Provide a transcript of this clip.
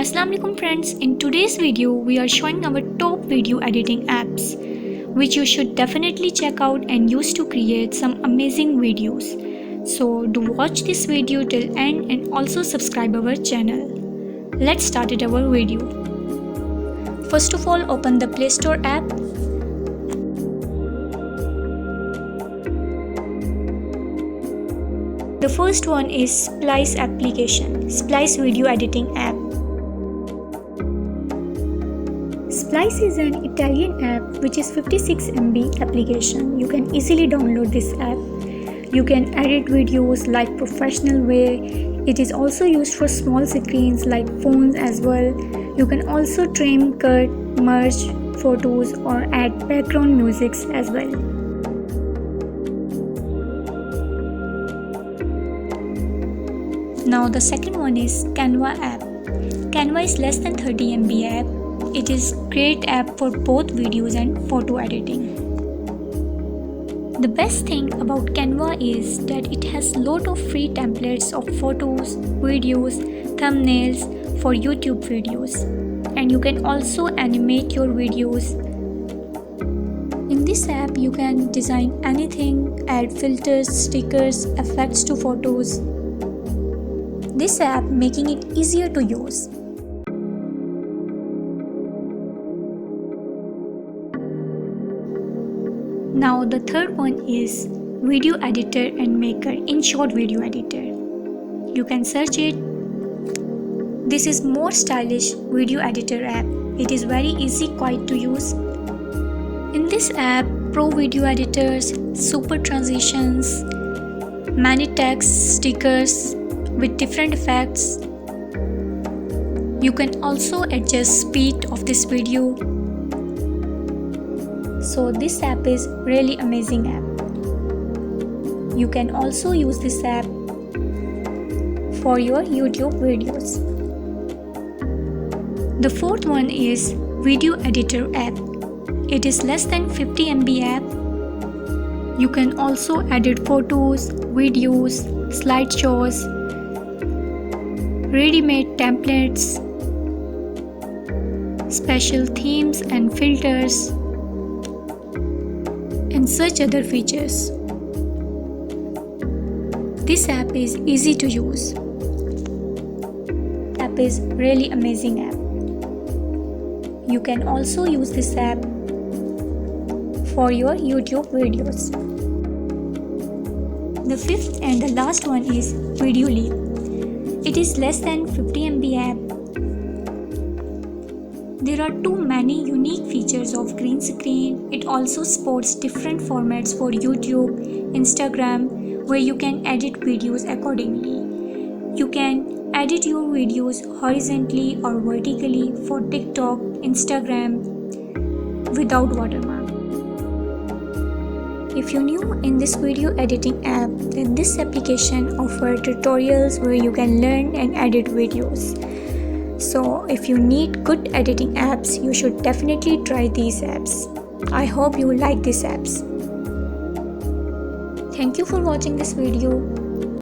Assalamualaikum friends, in today's video we are showing our top video editing apps which you should definitely check out and use to create some amazing videos. So do watch this video till end and also subscribe our channel. Let's start our video. First of all, open the Play Store app. The first one is Splice application, Splice video editing app. Splice is an Italian app which is 56 MB application. You can easily download this app. You can edit videos like professional way. It is also used for small screens like phones as well. You can also trim, cut, merge photos or add background music as well. Now the second one is Canva app. Canva is less than 30 MB app. It is great app for both videos and photo editing. The best thing about Canva is that it has lot of free templates of photos, videos, thumbnails for YouTube videos, and you can also animate your videos. In this app you can design anything, add filters, stickers, effects to photos. This app making it easier to use. Now the third one is Video Editor and Maker, in short Video Editor. You can search it. This is more stylish video editor app. It is very easy, quiet to use. In this app, pro video editors, super transitions, many text, stickers with different effects. You can also adjust speed of this video. So this app is really amazing app. You can also use this app for your YouTube videos. The fourth one is Video Editor app. It is less than 50 MB app. You can also edit photos, videos, slideshows, ready-made templates, special themes and filters, and such other features. This app is easy to use. App is really amazing app. You can also use this app for your YouTube videos. The fifth and the last one is VideoLaiba. It is less than 50 MB app. There are too many unique features of green screen. It also supports different formats for YouTube, Instagram, where you can edit videos accordingly. You can edit your videos horizontally or vertically for TikTok, Instagram without watermark. If you're new in this video editing app, then this application offers tutorials where you can learn and edit videos. So if you need good editing apps, you should definitely try these apps. I hope you like these apps. Thank you for watching this video.